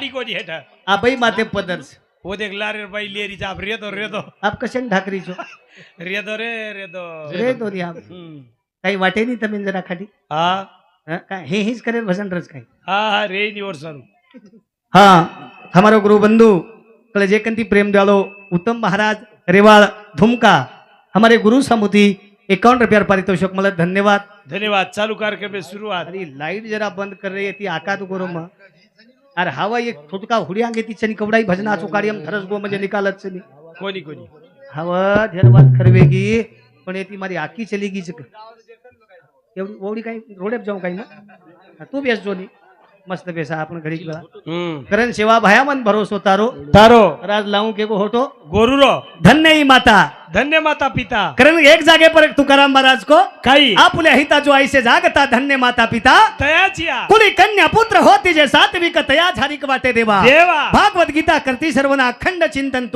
साड़ी को दी हेठा आ भाई माथे पदर छे वो देख लारे भाई लेरी आप रेदो आप कशाने ढाकरी છો रेदो रे तो दी आप काही वाटे नहीं तमें जरा खाटी हाँ काय हे हिच करे भजन रच काही हाँ रे नहीं और सर हाँ हमारो गुरु बंधु कल जेकंती प्रेम दयालो उत्तम महाराज रेवाड़ धुमका हमारे गुरु समुति 51 रुपया पारितोषिक मला धन्यवाद धन्यवाद चालू कार्यक्रम में शुरुआत अरे लाइट जरा बंद कर रही थी आका तो करो मां अरे हवा एक छोटका हुडिया घेती चनी कवडाई भजनाचो कार्यम थरस गो म्हणजे निकालत चनी कोणी हवा धरवात करवेगी पण येती मारी आकी चली गई चक एवढी ओवडी काही रोडेप जाऊ काही ना तू बेस जोनी मस्त बेसा आपण घरी गेला करण सेवा भाया मन भरोसो तारो राज लावू के को होतो गोरुरो धन्य ही माता धन्य माता पिता करण एक जागे पर तुकाराम महाराज को काही आपुल्या हिता जो ऐसे जागता धन्य माता पिता तयाचिया कुली कन्या पुत्र होती जे सात्विक तया झारिक वाटे देवा भागवत गीता करती सर्वना अखंड चिंतन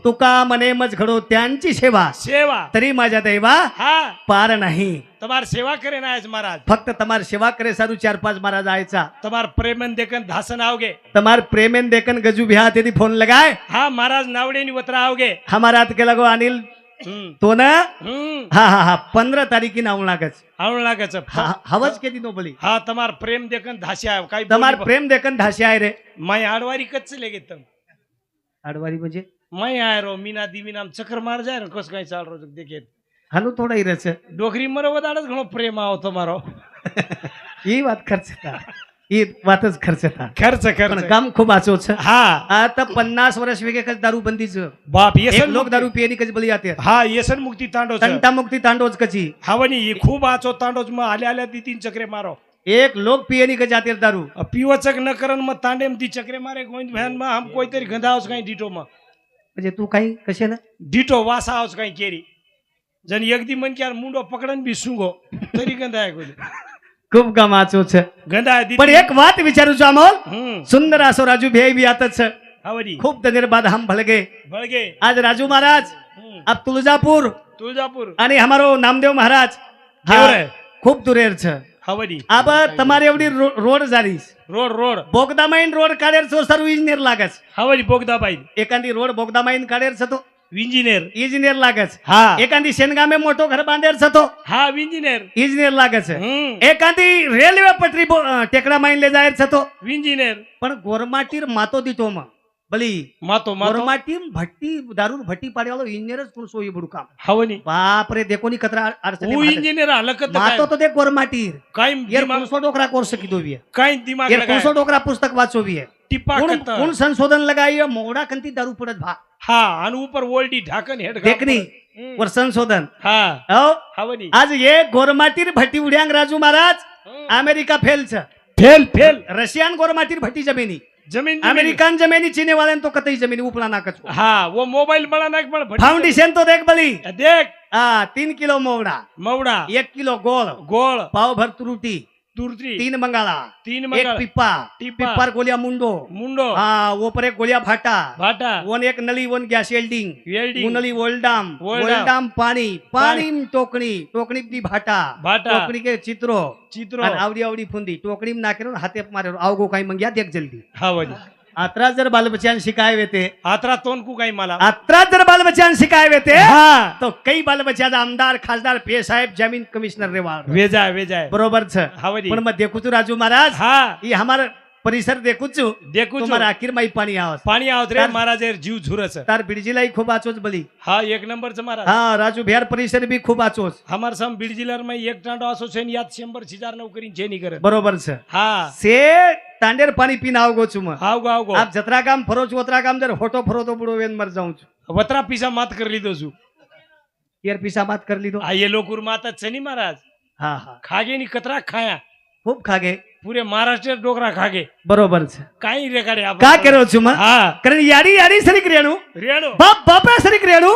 तुका मने मज घडो त्यांची सेवा तरी माझ्या दैवा पार नाही તમાર સેવા કરે ના આજ મહારાજ ફક્ત તમાર સેવા કરે સારું 4-5 महाराज आयचा તમાર પ્રેમન દેકન धासन आवगे તમાર પ્રેમેન દેકન ગજુ ભ્યા તેદી फोन लगाय हाँ महाराज नावडे नी वत्रा आवगे हमारा हाथ के लगो अनिल तो ना हाँ हाँ हाँ 15 तारीख की नाव लागच हवज के दिनो बोली हाँ तमार प्रेम देकन धास्या काय तमार प्रेम देकन धास्या आहे रे मैं आडवारी कच्च लेगे तुम आडवारी म्हणजे मैं आय रो मीना दीवी नाम चक्कर मार जाय रे कस काय चाल रो देखे हालू थोड़ा ही रच डोकरी मरो वदाडच घणो प्रेम आव तुम्हारो ये बात खर्च था ये बातच खर्च था खर्च पण काम खूप आचो छ हाँ आता 50 वर्ष वेगे कच दारू बंदी छ बाप येसन लोग दारू पियनी कच बली आते हाँ येसन मुक्ती तांडो तंटा मुक्ती तांडोच कची हावनी ये खूप आचो तांडोच म आल्या ती 3 चक्रे मारो एक लोग पियनी कच जाते दारू पिवचक न करन म तांडे म ती चक्रे मारे गोविंद भैन म हम कोई तरी गंधावस काही डिटो म म्हणजे तू काही कशाला डिटो वासा आवस काही केरी जन एकदी मन क्या मुंडो पकड़न भी सूंगो तरी गंदा है कोई खूप गमाचो छ गंदा है पण एक बात विचारू छु अमोल सुंदर आसो राजू भाई भी आतच छ हावडी खूप दिनेर बाद हम भलगे आज राजू महाराज अब तुळजापूर आणि हमारो नामदेव महाराज खूप दुरेर छ हावडी अब तुम्हारे एवढी रोड जारीस रोड बोगदामाईन रोड काढेर छो सर्व इंजिनियर लागस हावडी बोगदाबाई एखादी रोड बोगदामाईन काढेर छ तो इंजिनियर लागस हाँ एखादी शेनगा में मोटो घर बांधेर छ तो हाँ इंजिनियर लागस एखादी रेल्वे पटरी टेकड़ा माईन ले जायर छ तो इंजिनियर पण गोरमाटीर मातो दितो म बली मातो गोरमाटीर भट्टी दारू भट्टी पाड्यालो इंजिनियरच कोण सोई बुडू काम हावनी बाप रे देखो नी कतरा अडचणी वो इंजिनियर हलकत मातो तो देख गोरमाटीर काय यार 500 डोकरा कोर्स की दोवी काय दिमाग यार 500 डोकरा पुस्तक वाचोवी है टिप्पा करता कौन संशोधन लगाई मोगड़ा कंती दारू पड़त भा हाँ आणि ऊपर ओल्डी ढाकन हेड देखनी वर संशोधन हाँ हावनी आज ये गोरमाटीर भट्टी उड्यांग राजू महाराज अमेरिका फेल छ फेल रशियन गोरमाटीर भट्टी जमीनी जमीन अमेरिकन जमीनी चीने वाले तो कतई जमीनी उपला ना कच हाँ वो मोबाइल बड़ा ना फाउंडेशन तो देख बली देख 3 किलो मवड़ा 1 किलो गोल पाव भर तुरुटी 3 मंगाला एक पिप्पा गोलिया मुंडो हाँ वो पर एक गोलिया भाटा वन एक नली वन गैस वेल्डिंग नली वोल्डाम पानी टोकनी दी भाटा टोकनी के चित्रो आवडी फुंदी टोकनी नाकेरो हाथे मारे आवगो काही मंग्या देख जल्दी हाँ वही आत्रा जर बालबच्चान शिकाय वेते आत्रा तोन को काही मला आत्रा जर बालबच्चान शिकाय वेते तो कई बालबच्चा आमदार खासदार पे साहेब जमीन कमिश्नर रेवाड़ वेजाय बरोबर छ पण मैं देखू तू राजू महाराज हाँ ये हमारा परिसर देखू तुम्हारा आखिर माई पानी आवत रे महाराज जीव झुरस तार बिडजिलाई खूब आचोच बली हाँ 1 नंबर महाराज हाँ राजू बिहार परिसर भी खूब आचोच हमार सम बिडजिलर में 1 टांडो आसो छे यात 100,000 नौकरी छे नहीं करे बरोबर छ हाँ से तांडेर पानी पीन आवगो छु म आवगो आप जत्रा काम फरो छु वत्रा काम जर होटो फरो तो बुडो वेन मर जाऊं छु वत्रा पीसा मात कर लीधो छु यार पीसा मात कर लीधो आ ये लोकुर माता छनी महाराज हाँ हाँ खागे नी कतरा खाया खूब खागे पूरे महाराष्ट्र डोकरा खागे बरोबर छ काही रेकाडे आप का करो छु म हां कारण याडी सरीक रेणू बाप बापा सरीक रेणू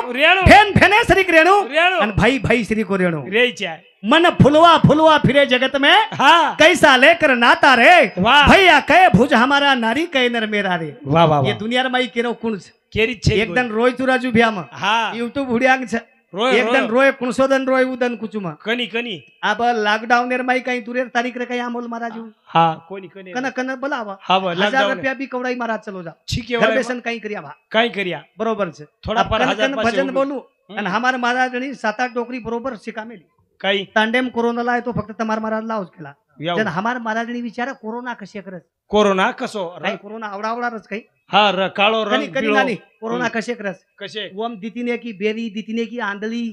फेने सरीक रेणू आणि भाई श्री को रेणू रेच्या मन फुलवा फिरे जगत में हाँ कैसा लेकर नाता रे भैया कहे भुज हमारा नारी कहे नर मेरा रे वाह ये दुनिया माई केरो कुण केरी छे एकदम रोज तू राजू भ्याम हाँ यूट्यूब हुड्यांग छ रोय एकदन रोय कुणसोदन रोय उदन कुचुमा कनी कनी अब लॉकडाउन एर माई कहीं तुरेर तारीख रे कहीं अमोल महाराज हा कोनी कनी कन कन बोलावा हा बा 1000 रुपया भी कवड़ाई महाराज चलो जा ठीक है घर बेसन कहीं करिया भा काय करिया बरोबर छे थोड़ा पर कन 1000 कन पाचशे भजन उभी. बोलू आणि हमार महाराजनी 7-8 डोकरी बरोबर शिकामेली काही तांडेम कोरोनाला आहे तो फक्त तमार महाराज लावच केला याव. जन हमार महाराजनी विचारा कोरोना कशे करत कोरोना कसो काही कोरोना आवडावडारच काही हा काळो कनी रंग कनी पिळो. नानी कोरोना कशे करत कसे ओम दितीने की बेरी दितीने की आंधळी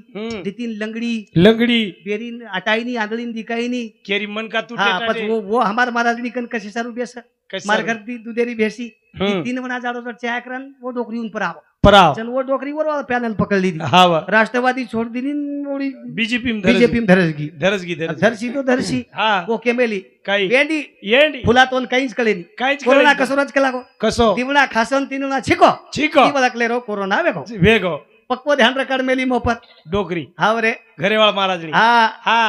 दितीन लंगड़ी लंगडी बेरी अटाईनी आंधळी दिकाईनी केरी मन का तू हाँ बस वो हमार महाराजनी कन कशे सारू बेस मार घर दी दुधेरी भेसी हम्म. 3 मना जाडो तर चाय करन वो डोकरी उन पर आव पराव चल वो डोकरी वर पॅनल पकड़ ली हा वा राष्ट्रवादी छोड़ दिनी मोड़ी बीजेपी बीजेपी में धरसगी धरसगी धरसी तो धरसी हा वो केमेली काही वेंडी येंडी फुलातोन काहीच कळेनी काहीच कोरोना कळेनी. कसोरच केला गो कसो दिवणा खासन तिनुना छिको चिको ती बदकले रो कोरोना वेगो वेगो पक्को ध्यान रकड मेली मोफत डोकरी हाव रे घरेवाळ महाराजनी हा हा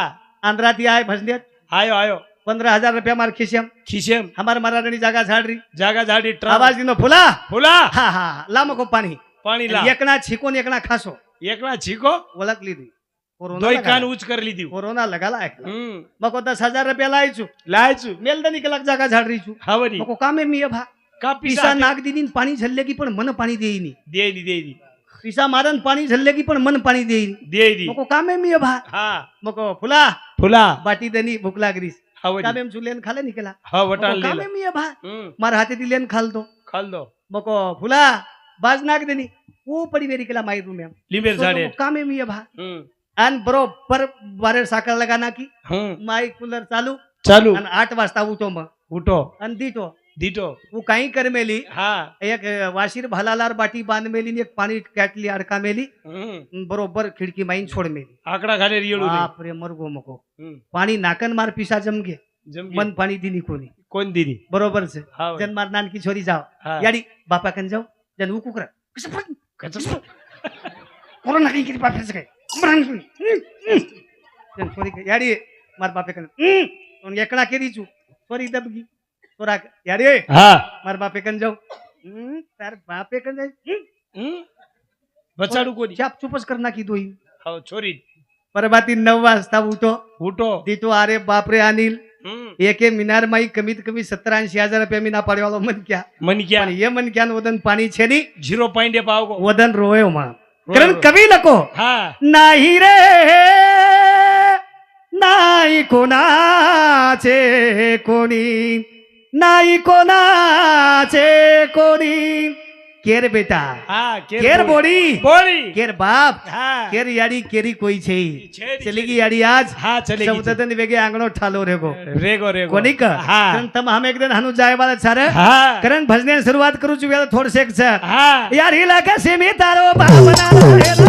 आंध्राती आय भजनेत आयो आयो 15,000 रुपया मार खिश्यम खिशेम हमार महाराजनी जागा झाडरी जागा झाडी ट्रक आवाज दिनो फुला फुला हा हा लामको पाणी पाणी ला एकना छिकोन एकना खासो एकला छिको ओळखली ती कोरोना दोई कान लगाला. उच करली ती कोरोना लगाला ऐकला मग 10,000 रुपया लायचू लायचू मेलदनी कलाक जागा झाडरीचू हावरी मग कामे मी भा का पिसा पिसा नाग दिनीन पाणी झल्ले की पण मन पाणी देईनी देईनी देईनी पिसा मारन पाणी झल्ले की पण मन पाणी देईनी देईनी मग कामे मी भा हा मग फुला फुला बाटी दनी भूक लागरीस हावरी कामे चुलेन खाले निकला हा वटान कामे मी भा लेला मार हाते दिलेन खालतो खाल दो मग फुला बाज नाग देनी वो पडी वेरी केला माई रूम लिंबेर झाडे कामे मी भा आणि बरोबर बारे साखर लगाना की माई कूलर चालू चालू आणि 8 वाजता उठो मग उठो आणि दिटो दिटो वो काही कर मेली हा एक वाशीर भालालार बाटी बांध मेली आणि एक पाणी कॅटली अडका मेली बरोबर खिडकी माईन छोड मेली आकडा घाले येळू बापरे मरगो मको पाणी नाकन मार पिसा जमगे मन पाणी दिनी कोणी कोण दिनी बरोबर से हा जन मार नानकी छोरी जाओ हा. याडी बापा कन जाओ जन उकू करा कसं पण कसं कोरोना काही किती बापाचं काय जन छोरी काय, याडी मार बापे कन एकणा केरी चू छोरी दबगी तोरा याडी हा मार बापे कन जाओ तार बापे कन जाय बचाडू कोणी चाप चुपच करना की दोई हो छोरी परबाती 9 वाजता उठो उठो दितो अरे बापरे अनिल एके मिनार माई कमीत कमी 70-80 हजार रुपया मीना पाडवालो मन क्या मन क्या पण ये मन क्या वदन पाणी छेनी 0 पॉइंट पाव गो वदन रोयो मा रोयो. कारण कवी नको हा नाही रे नाही कोणाचे कोणी नाही कोणाचे कोणी केर बेटा हा केर बोडी बोली केर बाप हा केर याडी केरी कोई छे छेरी, चलेगी याडी आज हा चलेगी शब्दन वेगे आंगणो ठालो रेगो रेगो रेगो कोणी का हा कारण तम हम एक दिन हनु जाय वाला छार हा कारण भजने सुरुवात करू चुके थोड़ से हा यार हिला कैसे मी तारो भावना रे से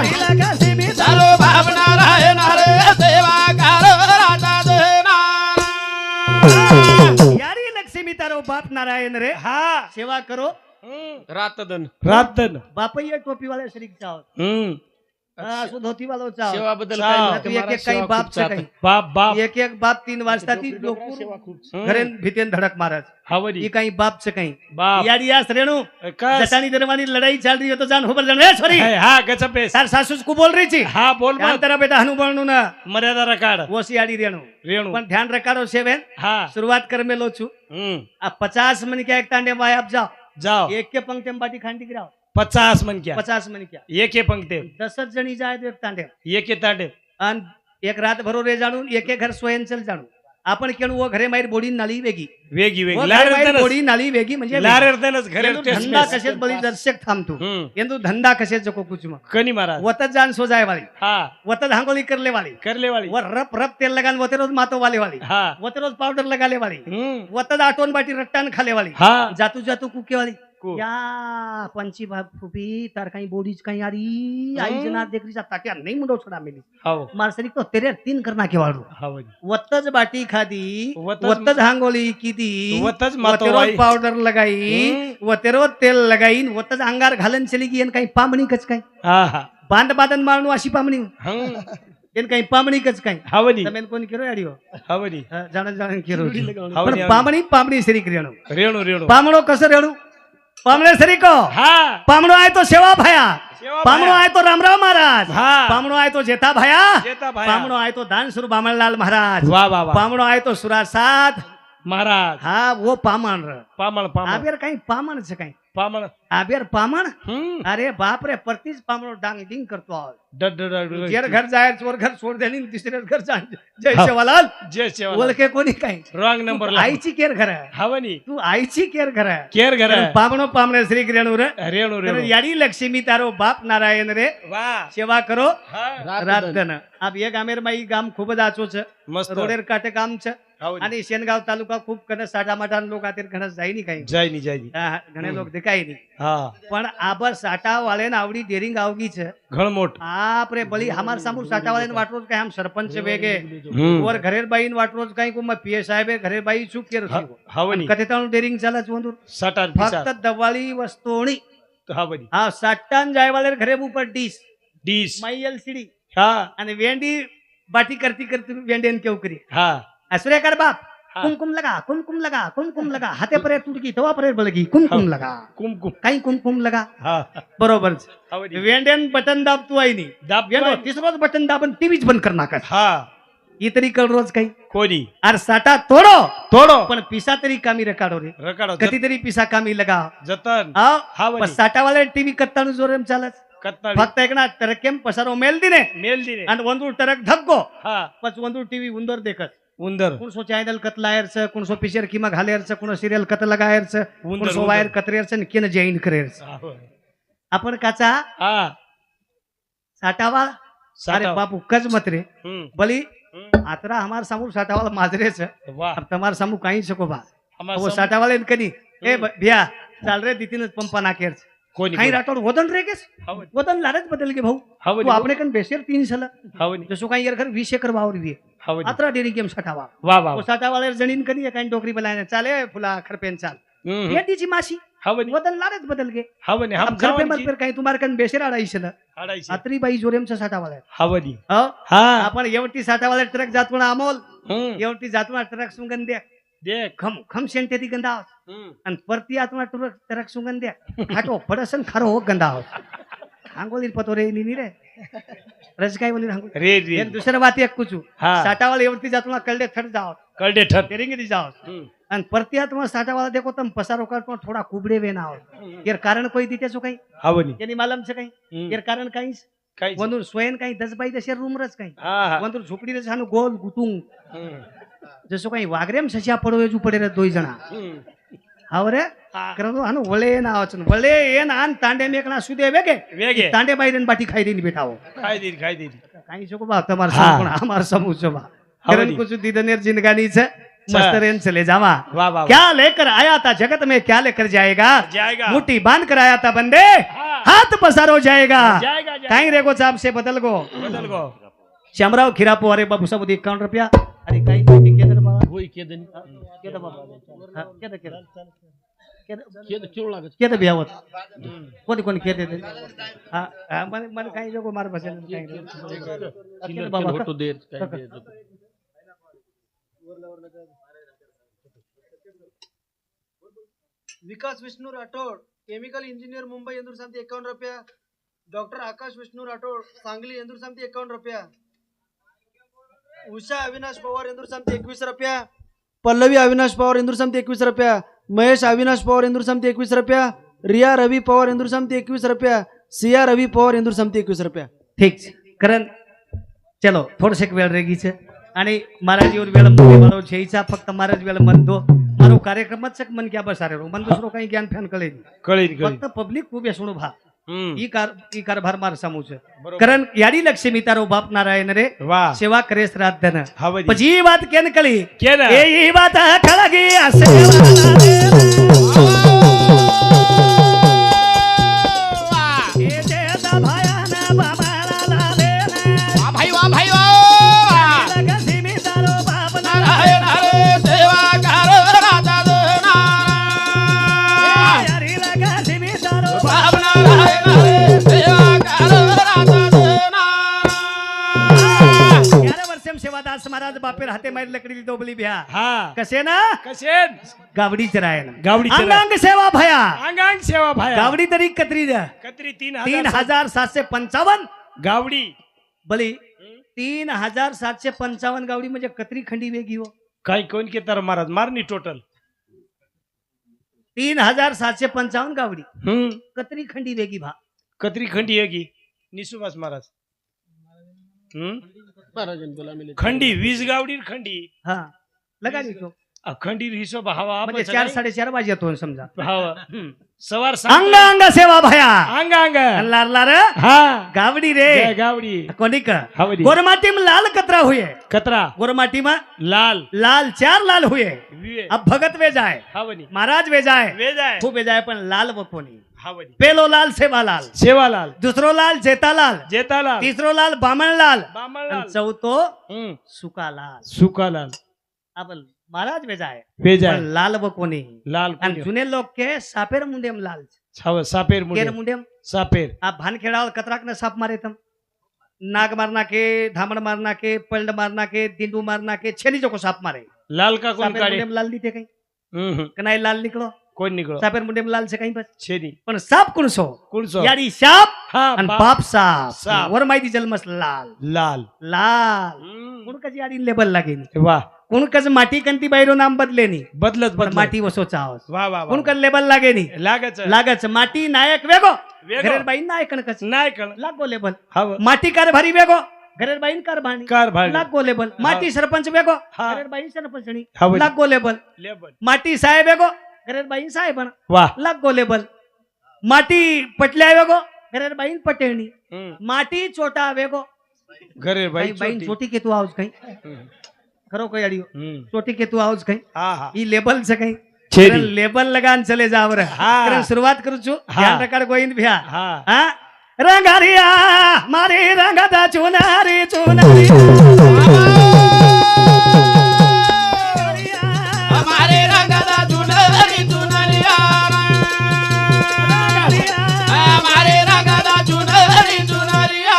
हिला कैसे मी तारो भावना राहे नारे सेवा करो राजा देना यारी लक्ष्मी तारो बाप नारायण रे हा सेवा करो रातदन रातन बाप ये टोपी वाले शरीक चाव असो धोती वालो चाव सेवा बद्दल चाव. तू एक एक काही बाप से काही बाप बाप एक एक बाप 3 वाजता ती लोक घरेन भीतेन धडक मारत हावरी ये काही बाप से काही बाप यारी यास रेणु कस जटानी दरवानी लड़ाई चल रही हो तो जान होबर जान ए सॉरी हा गचपेस सर सासूस को बोल रही थी हा बोल मत तेरा बेटा हनु बनू ना मर्यादा रकाड वो सियाड़ी रेणु रेणू पण ध्यान रखाड़ो सेवन हा शुरुआत कर में लो छू अब 50 मन क्या एक तांडे माय अब जाओ जाओ एक के पंक्ति में बाटी खांडी गिराओ 50 मन क्या 50 मन क्या एक पंक्ते 10 जणी जाए तो एक तांडे एक तांडे अन एक रात भरो रे जाणू एक एक घर स्वयं चल जाणू आपण केणू वो घरे मायर बोडी नाली वेगी वेगी वो वेगी घरे लारेर मायर देनस बोडी नाली वेगी म्हणजे लारेर देनस घरे येंदू धंदा कशेच बळी दर्शक थांबतो येंदू धंदा कशेच जको कुछ मग कनी महाराज वतच जान सो जाय वाली हा वतच हांगोली करले वाली करले वाली वो रप रप तेल लगान वते रोज मातो वाले वाली हा वते रोज पाउडर लगाले वाली वतद आटोन बाटी रट्टान खाले वाली हा जातू जातू कुके वाली कु. या पंची बाप फुपी तार काही बोडीच काही आरी आई जना देखरी सा ताट्या नहीं मुंडो छड़ा मेली हाव मारसरी तो तेरे 3 करना के वाळू हाव वत्तज बाटी खादी वतज- वत्तज हांगोली कीदी वतज मातो वतेरो वाई. पाउडर लगाई वतेरो तेल लगाईन वत्तज अंगार घालन चली की काही पामणी कच काही हा हा बांध बांधन मारणू अशी पामणी हं. एन काही पामणी कच काही हावनी तमेन कोण केरो याडियो हावनी जाण जाण केरो हावनी, पण पामणी पामणी सरी रेणू रेणू रेणू पामणो कसं रेणू पामणे सरी को हा पामणो आहे तो सेवा भाया सेवा पामणो भाया. आहे तो रामराव महाराज हा. पामणो आहे तो जेता भाया जेता भाया. पामणो आहे तो दानशूर बामणलाल महाराज वा वा वा पामणो आहे तो सुरासाद महाराज हा वो पामण पामळ पामळ आबेर काही पामण से काही पामळ आबेर पामण हम्म. अरे बाप रे परतीच पामणो डांग डिंग करतो आहोत. डड डड डड. जेर घर जाय चोर घर सोड देणी तिसरे घर जा जय हा. शेवालाल जय सेवा ओळखे कोणी काही रॉंग नंबर ला आईची केर घर आहे. हवनी तू आईची केर घर आहे. केर घर पामणो पामणे श्री रेणू रे रेणू तर रेणू याडी लक्ष्मी तारो बाप नारायण रे वा सेवा करो हा रात दन अब ये गामेर माई गाम खूप जाचो छ मस्त रोडेर काटे काम छ हवनी. आणि शेनगाव तालुका खूप कन साठा माठा लोक आतेर घणस जाईनी काही जायनी जायनी घणे लोक देखाई नाही हा पण आबर साठा वाले आवडी डेरिंग आवगी छ घळमोट आप रे बली हमार सामूर साठा वाले वाटरोज काय हम सरपंच वेगे हम्म. वर घरेर बाईन वाटरोज काही को मग पीए साहेब घरेर बाई चूक केर हवनी कथे ताणू डेरिंग चालच वंदूर सटार फक्त पिसार दवाळी वस्तोणी हवनी हा साठान जायवाले घरे ऊपर डिश डिश माई एलसीडी हा आणि वेंडी बाटी करती करती वेंडेन केव करी हा असुरे कर बाप हा. कुमकुम लगा कुमकुम लगा हाते परे तुडकी तवा परे बलगी कुमकुम लगा कुमकुम काही कुमकुम लगा हा बरोबर हवनी वेंडेन बटन दाब तू आई नाही दाब वेंडो तिसरोज बटन दाबन टीव्हीच बंद कर नाका हा इतरी कळ रोज काही कोणी अरे साठा तोडो तोडो पण पिसा तरी कामी रेकाडो रे रकाडो कधी तरी पिसा कामी लगा जतन आओ हवनी. पण साठा वाले टीव्ही कत्तानु जोरेम चालत कत्ताळी फक्त एक ना टरकेम पसारो मेल दिने मेल दिने आणि वंदूर टरक धक्को हा पच वंदूर टीव्ही उंदर देखत उंदर कुणसो चॅनल कत लायरच कुणसो पिक्चर किमा घालेरच कुण सिरियल कत लगायरच उंदर, कुणसो उंदर. वायर कतरेरच आणि केन जॉईन करेरच आपण काचा हा साठावा अरे साठा. बापू कज मत रे हम्म. बली हम्म. आतरा हमार सामू साठावाला माजरेच वाह अब तमार सामू काही सको बा हमार वो सम- साठावाले कनी ए भिया चाल रे दितीनच पंपा नाकेरच कोणी काही राठोड वदन रे गेस हवनी. वदन लारच बदल गे भाऊ हवनी. तू आपणे कन बेसेर 3 साल हवनी जसो काही यार घर 20 एकर वावर वी हवनी आतरा डेरी गेम साठावा वा वा वो साठावाले जणीन कनी काही डोकरी बनायने चाले फुला खरपेन चाल हम्म. येटीची माशी हवनी वदन लारच बदल गे हवनी हम अब घर पे जावन मत की फिर काही तुम्हारे कन बेसेर आडाईशल हाडायची. आत्री बाई जोरेमचा साठावाला हवनी हो हा आपण एवटी साठावाला ट्रक जातून अमोल हम्म. एवटी जातून ट्रक सुंगन द्या देख खम खम शेंटे ती गंदा हम्म. आणि परती आतून ट्रक सुंगन द्या खाटो पडसन खारो हो गंदा हांगोली पतो रे नी रे रज काय बोली हांगोली रे रे एक दुसरं बात एक कुचू हा. साठावाला एवटी जातून कळडे थट जाओ कळडे ठर तेरेंगे दी जाओ हम्म. आणि परती आतून साठावाला देखो तम पसारो कर थोडा कुबडे वे ना यार कारण कोई दीते सो काही हवनी यानी मालम से काही हम्म. यार कारण काही काय वंदूर स्वयं काही 10 बाई जसे रूम रच काही हा हा वंदूर झोपडी रे छान गोल गुतुंग हम्म. जसो काही वागरेम सच्या पडवे जू पडे रे दोई जणा हम्म. ಅವರೇ ಕರೆದು ಅನು ಒಳ್ಳೆ ಏನ ಆವಚನ ಒಳ್ಳೆ ಏನ ಆನ್ ತಾಂಡೆ ಮೇಕನ ಸುದೆ ಬೇಗೆ वेगे तांडे बाईरन बाटी खाई देनी बेटा वो काय देईल काही शोको बा तमार हाँ. संपूर्ण हमार समूह बा हवनी. करन कुछ दीदनेर जिंदगानी से मस्तरेन चले जावा वाह वाह क्या लेकर आया था जगत में क्या लेकर जाएगा जाएगा मुट्ठी बांध कर आया था बंदे हाँ. हाथ पसारो जाएगा जाएगा जाएगा. काही रेगो साहब से बदल गो बदल गो श्यामराव खिरापो अरे बाबू साहब 51 रुपया अरे काही काही केदर बाबा होई के दिन केदर बाबा हाँ, केदर केदर के क्यों लागत केदर बियावत कोणी कोणी खेळ देते हा हा, मन काही जोगो मार बसेल काही बाबा फोटो दे विकास विष्णू राठोड केमिकल इंजिनियर मुंबई इंदूर समिती 51 रुपया डॉक्टर आकाश विष्णू राठोड सांगली इंदूर समिती 51 रुपया उषा अविनाश पवार इंदूर समिती 21 रुपया पल्लवी अविनाश पवार इंदूर समिती 21 रुपया महेश अविनाश पवार इंदूर समिती 21 रुपया रिया रवि पवार इंदूर समिती 21 रुपया सिया रवि पवार इंदूर समिती 21 रुपया ठीक છે કરણ ચલો થોડોક વેળ રેગી છે અને મારા જેવો વેળ મને મારો છે ઈચ્છા ફક્ત મારા જ વેળ મન દો મારો કાર્યક્રમ જ છે કે મન ક્યાં બસારે રહો મન દૂસરો કઈ જ્ઞાન ફેન કળે નહીં कळीन कळीन ફક્ત પબ્લિક ખૂબ બેસણું ભા हम्म. ઈ कारभार मार समूह છે बरोबर. કરણ યાડી લક્ષ્મી તારો બાપ નારાયણ રે वाह સેવા કરે શ્રાદ્ધ ધન हवनी પછી ઈ વાત કેન કળી केन એ ઈ વાત કળગી આ સેવા એ દેતા ભાયાના બાબાલા લાલે वाह भाई वाह भाई वाह લક્ષ્મી તારો બાપ नारायण हरे सेवा करो राधा देना यारी લક્ષ્મી તારો बाप नारायण हरे सेवा करो राधा देना ક્યારે વર્ષેમ સેવાદાર सास महाराज बापेर हाते मारी लकडी दोबली भ्या हा कसे ना कसे गावडी चरायला गावडी अंग अंग सेवा भया अंगांग सेवा भाया गावडी तरी कत्री द्या कत्री 3755 गावडी बली 3755 गावडी म्हणजे कत्री खंडी वेगी हो काय कोण के तर महाराज मारनी टोटल 3755 गावडी कत्री खंडी वेगी भा कत्री खंडी है की निसुभाष महाराज खंडी 20 गावडी खंडी हा लगा देतो खंडी हिशोब हवा म्हणजे 4-4.5 वाजे येतो समजा हवा सवार अंग अंग सेवा भया अंग अंग लार लार हा गावडी रे गावडी कोणिक हवडी गोरमाटी में लाल कतरा हुए कतरा गोरमाटी में लाल लाल 4 लाल हुए विवे अब भगत वे जाए हवनी महाराज वे जाए वे जाए खूब वे जाए पण लाल व कोणी हवनी पेलो लाल सेवालाल सेवालाल दुसरो लाल जेतालाल जेतालाल तिसरो लाल बामणलाल बामणलाल आणि चौथो सुकालाल सुकालाल अब महाराज वे जाए वे जाए पण लाल व कोणी लाल आणि जुने लोक के सापेर मुंडेम लाल छाव सापेर केर मुंडे मुंडेम सापेर आप भान खेड़ावल कतराक ने साप मारे तम नाग मारना के धामण मारना के पल्ड मारना के दिंडू मारना के छेली जो को साप मारे लाल का कोण सापेर काढे मुंडेम लाल नीते कहीं कनाई लाल निकलो कोण निकळो सापेर मुंडेम लाल से कहीं बस छेनी पण साप कोण सो कोणसो याडी साप हा आणि बाप बाप साप साप. वर माहिती जन्मस लाल लाल लाल कोण कशी याडी लेबल लागेल वाह कोण कस माटी कंती बाहेर नाम बदलेनी बदलत पण बदलत माटी वसोचा आवाज वाह वाह कोण कर लेबल लागेनी लागच लागच माटी नायक वेगो वेगो. घरेर बाई नायक कस नाही कळ लागो लेबल हव माटी कार भारी वेगो घरेर बाईन कार भाणी कार भाडी लागो लेबल माटी सरपंच वेगो हा. घरेर बाईन सरपंचणी हवं. लागो लेबल लेबल माटी साहेब वेगो घरेर बाईन साहेब वाह लागो लेबल माटी पटल्या वेगो घरेर बाईन पटेणी माटी छोटा वेगो घरे बाई बाईन छोटी के तू आवाज काही खरो काही अडियो छोटी के तू आवाज काही हा हा ई लेबल से काही छेरी लेबल लगान चले जावर हा. कारण सुरुवात करू छु हा. ध्यान रकार गोविंद भ्या हा हा रंगारिया मारे रंगदा चुनारी चुनारी हमारे रंगदा चुनरी चुनरिया हमारे रंगदा चुनरी चुनरिया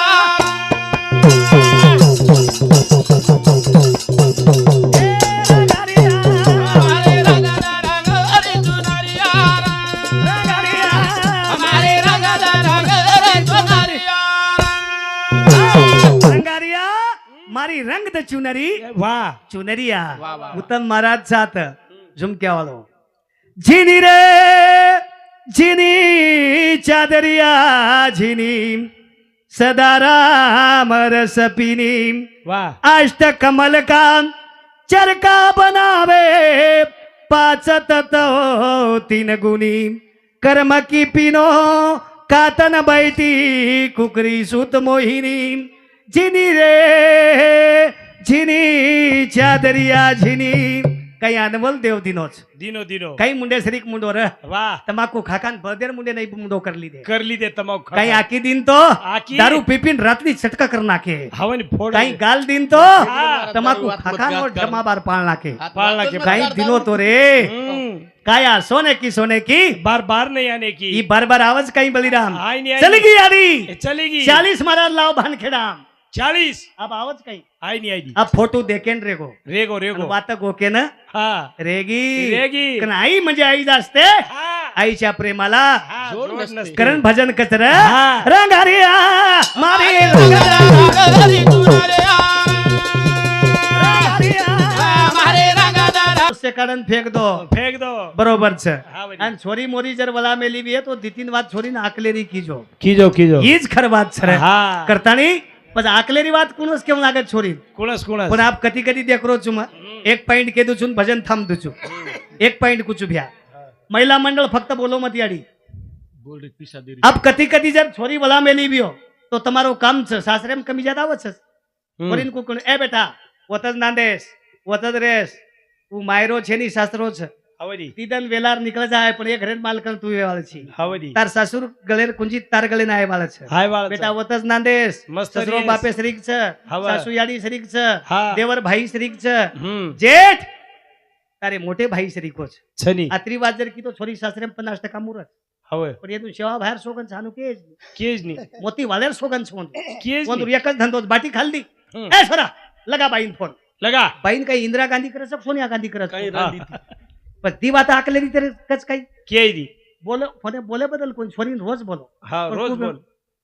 हमारे रंगदा रंगरी चुनरिया हमारे रंगदा रंगरी चुनरिया रंगारिया मारी रंग द चुनरी वाह चुनरिया वाह, वाह. उत्तम महाराज साथ झुमक्या वालो झिनी रे झिनी चादरिया झिनी सदा राम रस पिनी वाह अष्ट कमल का चरका बनावे 5 तत्व 3 गुणी कर्म की पिनो कातन बैठी कुकरी सुत मोहिनी झिनी रे झिनी चादरिया झिनी काही अनमोल देव दिनोच दिनो दिनो काही मुंडे सरीक मुंडो र वाह तमाकू खाकान बदेर मुंडे नाही मुंडो करली दे करली दे तमाम काही आकी दिन तो आकी. दारू पिपिन रात्री छटका कर नाके हवन फोड़ काही गाल दिन तो हा. तमाकू खाकान और जमा बार पाळ नाके पाळना के काही दिनो तो रे काया सोने की बार बार नहीं आने की ही बार बार आवाज काही बलिराम आई नहीं आई चली यादी चलेगी 40 महाराज लाव भानखेडाम 40 अब आवाज काही आई नहीं आएगी अब फोटो देखेन रेगो रेगो रेगो वात गोके न हा रेगी रेगी. कारण आई म्हणजे आई असते हा आईच्या प्रेमाला हा जोड नसते करण भजन कचर हा. रंगारिया मारे रंगदा रंगरी चुनरिया रंगारिया हमारे रंगदा उससे कारण फेक दो फेंक दो बरोबर छ हा बनी. आणि छोरी मोरी जर वला मेली बी आहे तो दितीन वाद छोरी ना आकलेरी कीजो कीजो कीजो हीच खर बात छ रे. हा करतानी पण आकलेरी बात कोणच केम लागत छोरी कुणस कुणस पण आप कधी कधी देखरो चुमा 1 पॉइंट के दुचून भजन थांब दुचू 1 पॉइंट कुछ भ्या महिला मंडळ फक्त बोलो मत याडी अब कधी कधी जर छोरी वला मेली भी हो तो તમારો કામ છે સાસરે में कमी ज्यादा आवत છે छोरीन को कोण ए बेटा वतज नांदेस वतज रेस तू मायरो छे नी सासरो છે हवदी तीदन वेलार निकळ जाय पण एक घरेन मालकन तू येवाळ छी हवदी तार सासूर गळेर कुंजी तार गळे नाय वाळ છે हाय वाला बेटा वतज नांदेस मस्त ससरो रेस. बापे श्रीक છે हवा. सासू याडी श्रीक છે हा. देवर भाई श्रीक છે हम्म जेठ तारे मोठे भाई श्रीको છે छनी आत्री वाज जर की तो छोरी सासरे 50% मुरत हवे पण येतून शेवा बाहेर सोगन छानू केज केज नी मोती वालेर सोगन छोन केज ಒಂದು नी एकच धंदो बाटी खाल्ली हम्म. ए सोरा लगा बाईन फोन लगा बहीण काही इंदिरा गांधी करत सोनिया गांधी करत काही हा. रांदी ती. पण ती बात आकलेली तर कच काही के दी बोले बदल कोण सोनी रोज बोलो हा रोज बोल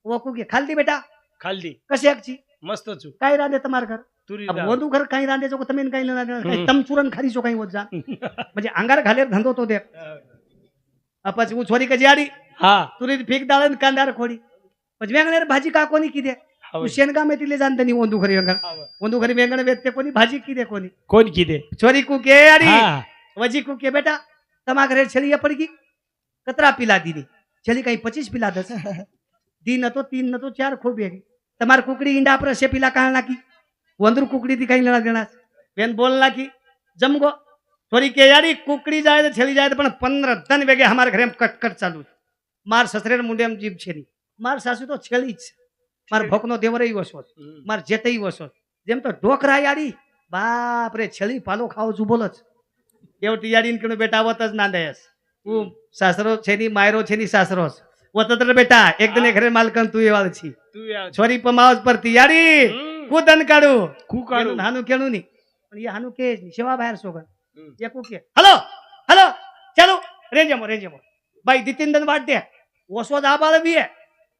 वकू घे खालती बेटा खालदी कशी आगची मस्त चू काय रांधे તમાર ઘર तुरी अब वधू घर काही रांधे છો તમે काही नाही तम चुरन खारी છો काही वजा म्हणजे अंगार घालेर धंदो तो देख પછી હું છોરી કજી આડી हा तुरी ફીક દાળન કાંદાર ખોડી પછી વેંગણેર ભાજી કા કોની કીધે તું शेनगा मेतीले जानते नहीं वंदू घरी वेंगण वेचते कोणी भाजी कीधे कोणी कोण किदे छोरी कुके अड़ी हा वजी कुके बेटा तमा घरे छली पड़गी कतरा पिला दी छली कहीं 25 पिला दस दी न तो 3 न तो 4 खूब है तमार कुकड़ी इंडा पर से पिला कहना की वंदरू कुकड़ी थी कहीं लेना देना बेन बोलना की जमगो छोरी के यारी कुकड़ी जाए तो छली जाए तो 15 दिन वेगे हमारे घरे में कट कट चालू मार ससरे मुंडे में जीभ छेनी मार सासू तो छली मार भोकनो देवरई वसो मार जेतई वसो जेम तो ढोकरा यारी बाप रे छली पालो खाओ जू बोलच एवटी याडीन कणो बेटा वतच नांदयस तू सासरो छेनी मायरो छेनी सासरोस वततर बेटा एक दिन घरे मालकन तू येवाळ छी तू या छोरी पमावस परती याडी कूदन काढू कू काढू हानू केणू नी पण ये हानू के सेवा बाहेर सोगन ये कुके हॅलो हॅलो चलो रेंजमो बाई दितीन दन वाट दे वसोज आबाळ बी आहे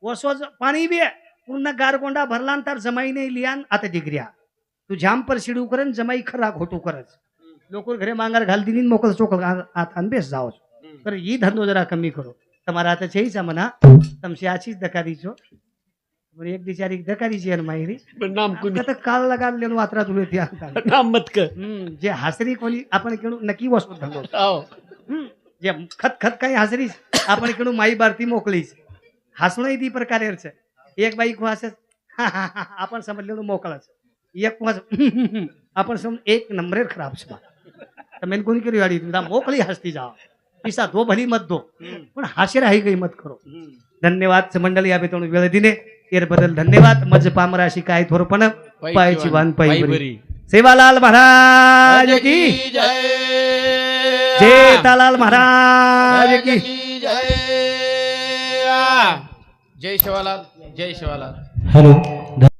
वसोज पाणी बी आहे पूर्ण गारगोंडा भरला तार जमाई नाही लियान आता डिग्रिया तू झाम पर शिडू करन जमाई खरा घोटू करच लोक घरे मांगार घाल दिनी मोकल चोकल आथान बेस जाओ तर ई धंधो जरा कमी करो તમારા હાથે છે ઈ મના તમસે આછી જ દકારી છો પણ એક બિચારી દકારી છે એન માયરી पण नाम कुणी તો કાલ લગાડ લેનું આતરા તુલે ત્યાં नाम मत कर જે હાસરી કોની આપણે કેણું નકી વસ્તુ ધંધો आओ જે ખત ખત કઈ હાસરી આપણે કેણું માઈ બારતી મોકલી છે હાસણો ઈ પ્રકારે છે એક બાઈ કો હાસે आपण समज लेનું મોકળે છે એક કો आपण सम एक नंबरे खराब છે તમે કોની કરી વાડી તમે મોકલી હસતી જાઓ પૈસા દો ભલી મત દો पण हाशे राही गई मत करो धन्यवाद मंडळी या बेतोण वेळ दिने तेर बदल धन्यवाद मज पामराशी काय थोरपण पायची वान पायी बरी सेवालाल महाराज की जय जेठालाल महाराज की जय जय शिवालाल जय शिवालाल हॅलो